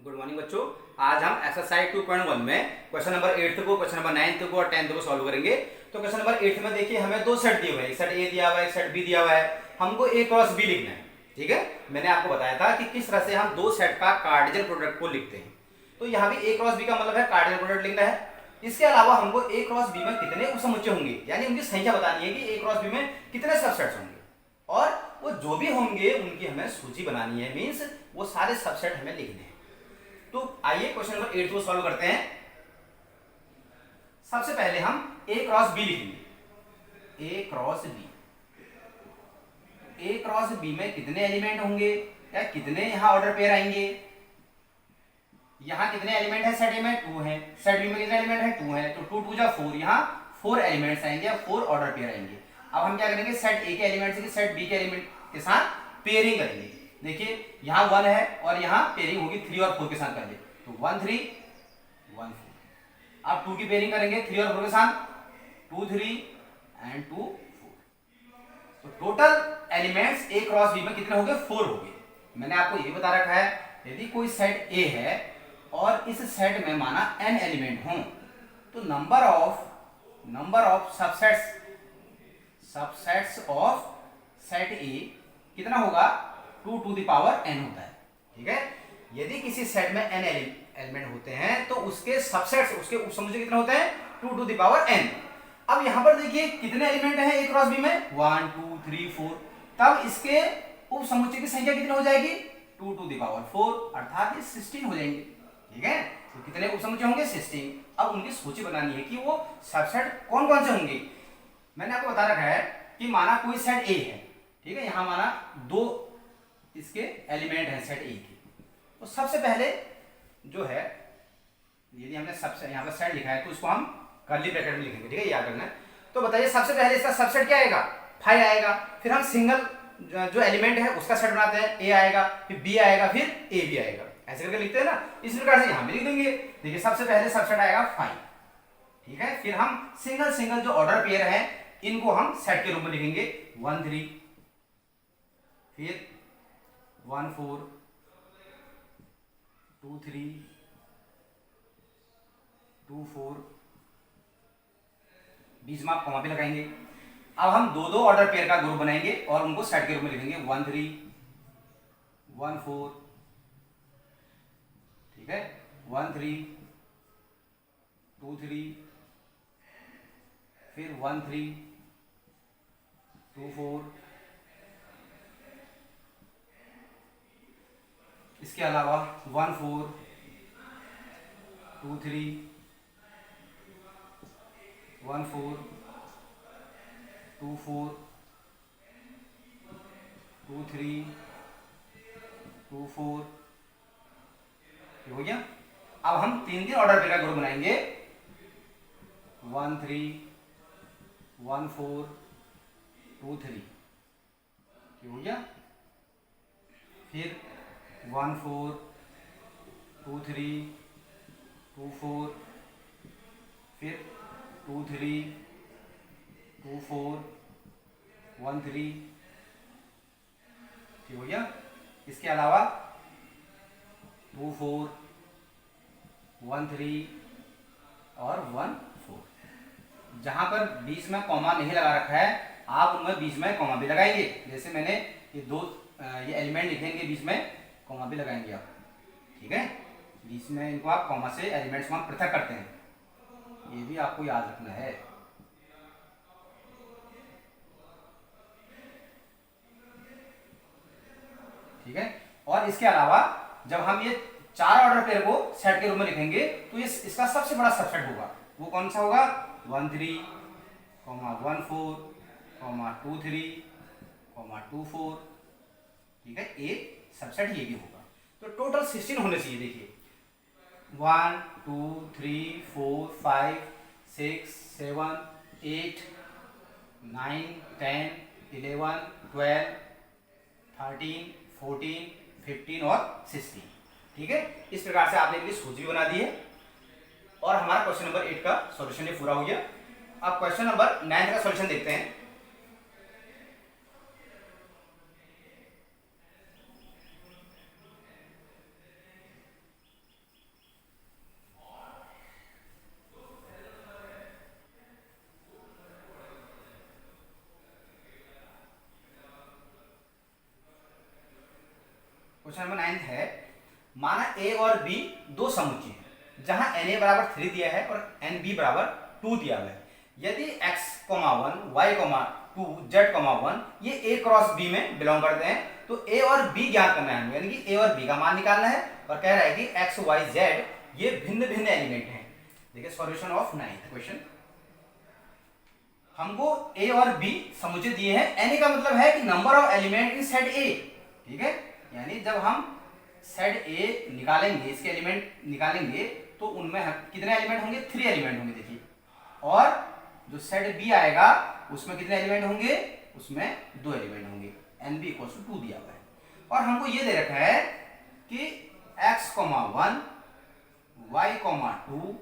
Good morning बच्चों। आज हम एक्सरसाइज 2.1 में क्वेश्चन नंबर 8 को, क्वेश्चन नंबर 9 को और 10 को सॉल्व करेंगे। तो क्वेश्चन नंबर 8 में देखिए हमें दो सेट दिए हुए हैं, एक सेट ए दिया हुआ है, एक सेट बी दिया हुआ है। हमको ए क्रॉस बी लिखना है। ठीक है, मैंने आपको बताया था कि किस तरह से हम दो सेट का कार्डिनल प्रोडक्ट को लिखते हैं। तो यहाँ भी ए क्रॉस बी का मतलब है कार्डिनल प्रोडक्ट लिखना है। इसके अलावा हमको ए क्रॉस बी में कितने उपसमुच्चय होंगे, यानी उनकी संख्या बतानी है कि ए क्रॉस बी में कितने सबसेट्स होंगे, और वो जो भी होंगे उनकी हमें सूची बनानी है। मीन्स वो सारे सबसेट हमें लिखने हैं। तो आइए क्वेश्चन नंबर 8 को सॉल्व करते हैं। सबसे पहले हम ए क्रॉस बी लिखेंगे। ए क्रॉस बी, ए क्रॉस बी में कितने एलिमेंट होंगे या कितने यहां ऑर्डर पेयर आएंगे। यहां कितने एलिमेंट है, सेट ए में 2 है, सेट बी में कितने एलिमेंट है, 2 है, तो 2 2 जा 4, यहां 4 एलिमेंट्स आएंगे या 4 ऑर्डर पेयर आएंगे। अब हम क्या करेंगे, सेट ए के एलिमेंट से सेट बी के एलिमेंट के साथ पेयरिंग करेंगे। देखिए यहां 1 है और यहां पेयरिंग होगी 3 और 4 के साथ कर दे, तो 1 3 1 4। अब 2 की पेयरिंग करेंगे 3 और 4 के साथ, 2 3 एंड 2 4। तो टोटल एलिमेंट्स ए क्रॉस बी में कितने हो गए, 4 हो गए। मैंने आपको ये बता रखा है, यदि कोई सेट ए है और इस सेट में माना n एलिमेंट हों, तो number of subsets of set ए कितना होगा, 2 टू द पावर n होता है। ठीक है, यदि किसी सेट में n एलिमेंट होते हैं तो उसके सबसेट्स, उसके उपसमुच्चय कितने होते हैं, 2 टू द पावर n। अब यहां पर देखिए कितने एलिमेंट हैं ए क्रॉस बी में, 1 2 3 4। तब इसके उपसमुच्चय की संख्या कितनी हो जाएगी, 2 टू द पावर 4, अर्थात ये 16 हो जाएंगे। ठीक है, तो कितने उपसमुच्चय होंगे, 16। अब उनकी सूची बनानी है कि वो सबसेट कौन कौन से होंगे। मैंने आपको बता रखा है कि माना कोई सेट ए है, ठीक है, यहां माना 2 इसके एलिमेंट हैं सेट ए के। तो सबसे पहले जो है, यदि हमने सबसे यहां पर सेट लिखा है तो इसको हम कर्ली ब्रैकेट में लिखेंगे। ठीक है, याद रखना है। तो बताइए सबसे पहले इसका सबसेट क्या आएगा, 5 आएगा। फिर हम सिंगल जो एलिमेंट है उसका सेट बनाते हैं, ए आएगा, फिर बी आएगा, फिर ए भी आएगा, ऐसे करके लिखते हैं ना। इस प्रकार से यहां भी लिख देंगे। देखिए सबसे पहले सबसेट आएगा 5। ठीक है, फिर हम सिंगल जो ऑर्डर पेयर है इनको हम सेट के रूप में लिखेंगे, 1 3, फिर 1 4 2 3 2 4, बीच में आप कॉमा भी लगाएंगे। अब हम दो ऑर्डर पेयर का ग्रुप बनाएंगे और उनको सेट के रूप में लिखेंगे, 1 3 1 4। ठीक है, 1 3 2 3, फिर 1 3 2 4। इसके अलावा 1 4 2 3 1 4 2 4 2 3 2 4। हो गया। अब हम 3 ऑर्डर पेयर का ग्रुप बनाएंगे, 1 3 1 4 2 3। हो गया। फिर 1 4 2 3 2 4, फिर 2 3 2 4 1 3। ठीक हो गया। इसके अलावा 2 4 1 3 और 1 4। जहां पर बीच में कॉमा नहीं लगा रखा है आप उनमें बीच में कॉमा भी लगाएंगे। जैसे मैंने ये एलिमेंट लिखेंगे, बीच में कॉमा भी लगाएंगे आप। ठीक है, बीच में इनको आप कॉमा से एलिमेंट्स को हम पृथक करते हैं, ये भी आपको याद रखना है। ठीक है, और इसके अलावा जब हम ये 4 ऑर्डर पेयर को सेट के रूप में लिखेंगे तो इसका सबसे बड़ा सबसेट होगा, वो कौन सा होगा, 1 3 1 4 2 3 2 4। ठीक है, एक सबसेट ये भी होगा। तो टोटल 16 होने चाहिए। देखिए 1 2 3 4 5 6 7 8 9 10 11 12 13 14 15 और 16। ठीक है, इस प्रकार से आपने इनकी सूची बना दी है और हमारा क्वेश्चन नंबर 8 का सॉल्यूशन ये पूरा हो गया। अब क्वेश्चन नंबर 9 का सॉल्यूशन देखते हैं। क्वेश्चन नंबर 9 है, माना ए और बी दो समुच्चय हैं जहां na बराबर 3 दिया है और nb बराबर 2 दिया हुआ है। यदि x, 1 y, 2 z, 1 ये a क्रॉस b में बिलोंग करते हैं तो a और b ज्ञात करना है, यानी कि a और b का मान निकालना है और कह रहा है कि x, y, z ये भिन्न भिन्न एलिमेंट हैं। देखिए सॉल्यूशन ऑफ 9th क्वेश्चन, हमको a और b समुच्चय दिए हैं, n का मतलब है कि number of element in set a, ठीक है, यानी जब हम सेट a निकालेंगे, इसके एलिमेंट निकालेंगे तो उनमें कितने एलिमेंट होंगे, 3 एलिमेंट होंगे। देखिए, और जो सेट b आएगा उसमें कितने एलिमेंट होंगे, उसमें 2 एलिमेंट होंगे, nb = 2 दिया हुआ है। और हमको ये दे रखा है कि x, 1 y, 2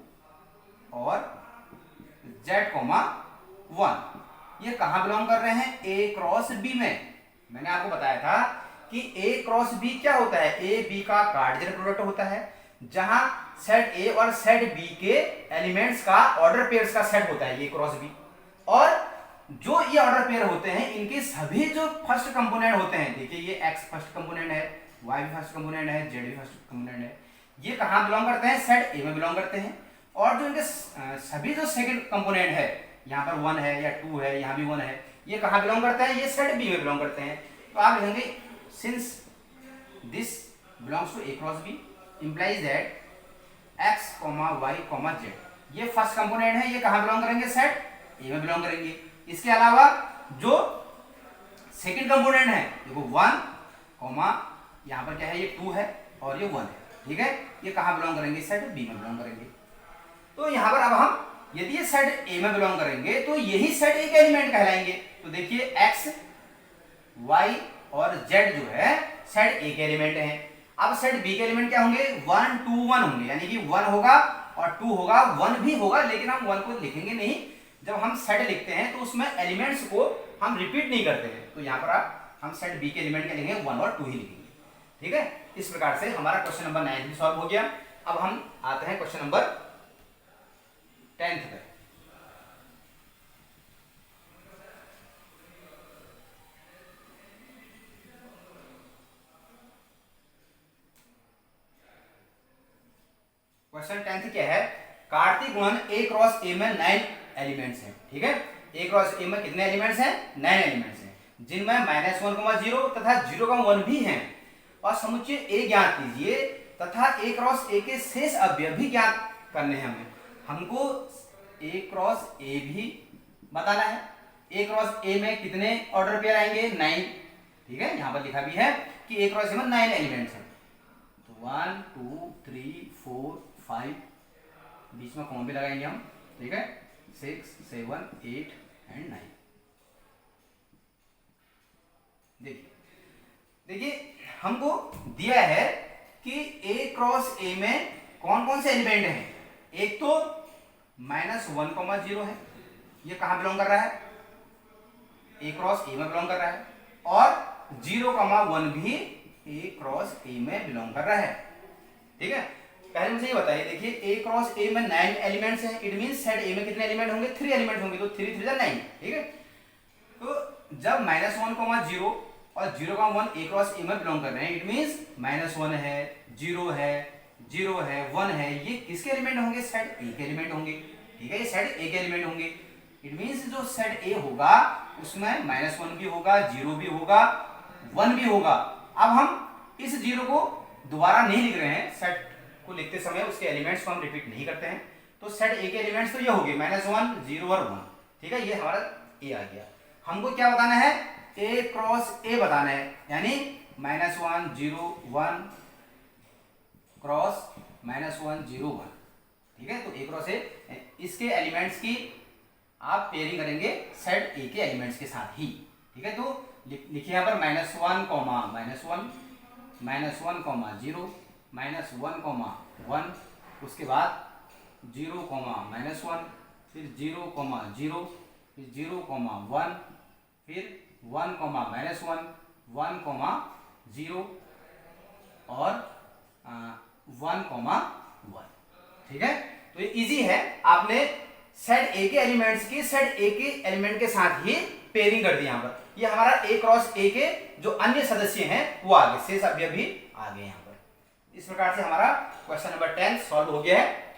और z, 1 ये कहां बिलोंग कर रहे हैं, a क्रॉस b में। मैंने आपको बताया था कि a क्रॉस b क्या होता है, a b का कार्डियल प्रोडक्ट होता है, जहां सेट a और सेट b के एलिमेंट्स का ऑर्डर पेयर्स का सेट होता है a क्रॉस b। और जो ये ऑर्डर पेयर होते हैं इनके सभी जो फर्स्ट कंपोनेंट होते हैं, देखिए ये x फर्स्ट कंपोनेंट है, y भी फर्स्ट कंपोनेंट है, z भी फर्स्ट कंपोनेंट है, ये कहां बिलोंग करते हैं, सेट a में बिलोंग करते हैं। और जो इनके सभी जो सेकंड कंपोनेंट है, यहाँ पर 1 है या 2 है, यहाँ भी 1 है, ये कहां बिलोंग करते हैं, ये सेट b में बिलोंग करते हैं। तो आप लिखेंगे since this belongs to a cross b implies that x, y, z ये फर्स्ट कंपोनेंट है, ये कहां बिलोंग करेंगे, सेट a में बिलोंग करेंगे। इसके अलावा जो सेकंड कंपोनेंट है, देखो 1, यहाँ पर क्या है, ये 2 है और ये 1 है, ठीक है, ये कहां बिलोंग करेंगे, सेट b में बिलोंग करेंगे। तो यहाँ पर अब हम यदि ये सेट a में बिलोंग करेंगे तो यही सेट a के एलिमेंट कहलाएंगे। तो देखिए x, y और z जो है सेट a के एलिमेंट हैं। अब सेट b के एलिमेंट क्या होंगे, 1, 2, 1 होंगे, यानी कि 1 होगा और 2 होगा, 1 भी होगा, लेकिन हम 1 को लिखेंगे नहीं। जब हम सेट लिखते हैं तो उसमें एलिमेंट्स को हम रिपीट नहीं करते हैं, तो यहाँ पर हम सेट b के एलिमेंट क्या लिखेंगे, 1 और 2 ही लिखेंगे, ठीक है। इस प्रकार से हमारा क्वेश्चन नंबर 9 भी सॉल्व हो गया। अब हम आते हैं क्वेश्चन नंबर 10th पे। क्वेश्चन 10th क्या है, कार्तीय गुणन a क्रॉस a में 9 एलिमेंट्स हैं, ठीक है। a क्रॉस a में कितने एलिमेंट्स हैं, 9 एलिमेंट्स हैं, जिनमें -1, 0 तथा 0, 1 भी हैं। और समुच्चय a ज्ञात कीजिए तथा a क्रॉस a के शेष अवयव भी ज्ञात करने हैं हमें। हमको a क्रॉस a भी बताना है। a क्रॉस a में कितने ऑर्डर पेयर आएंगे, 9, ठीक है, यहाँ पर लिखा भी है कि a क्रॉस a में 9 एलिमेंट्स हैं। तो 1, 2, 3, 4, 5, बीच में कॉमा भी लगाएंगे हम, ठीक है, 6, 7, 8 एंड 9। देखिए हमको दिया है कि a क्रॉस a में कौन कौन से एलिमेंट हैं। एक तो -1, 0 है, ये कहां बिलोंग कर रहा है, a क्रॉस a में बिलोंग कर रहा है, और 0, 1 भी a क्रॉस a में बिलोंग कर रहा है, ठीक है। पहले मुझे ये बताइए, देखिए a क्रॉस a में 9 एलिमेंट्स हैं, इट मींस सेट a में कितने एलिमेंट होंगे, 3 एलिमेंट होंगे, तो 3 3 9, ठीक है। तो जब -1, 0 और 0, 1 a क्रॉस a में बिलोंग कर रहे हैं, इट मींस -1 है, 0 है, 0 है, 1 है, ये किसके एलिमेंट होंगे, सेट a के एलिमेंट होंगे, ठीक है, ये सेट a के एलिमेंट होंगे। इट मींस जो सेट a होगा उसमें -1 भी होगा, 0 भी होगा, 1 भी होगा। अब हम इस 0 को दोबारा नहीं लिख रहे हैं, सेट को लिखते समय उसके एलिमेंट्स को हम रिपीट नहीं करते हैं। तो सेट a के एलिमेंट्स तो ये हो गए -1, 0 और 1, ठीक है, ये हमारा a आ गया। हमको क्या बताना है, a क्रॉस a बताना है, यानी -1, 0, 1 क्रॉस -1, 0, 1, ठीक है। तो a क्रॉस a, इसके एलिमेंट्स की आप पेयरिंग करेंगे सेट a के एलिमेंट्स के साथ ही, ठीक है। तो लिखिए यहाँ पर -1, -1, -1, 0, -1, 1, उसके बाद 0, -1, फिर 0, 0, फिर 0, 1, फिर 1, -1, 1, 0 और 1, 1, ठीक है। तो ये इजी है, आपने सेट a के एलिमेंट्स की सेट a के एलिमेंट के साथ ही पेयरिंग कर दी यहाँ पर, ये हमारा ए क्रॉस ए के जो अन्य सदस्य हैं वो आगे, शेष अवयव भी आगे यहाँ पर। इस प्रकार से हमारा क्वेश्चन नंबर 10 सॉल्व हो गया है।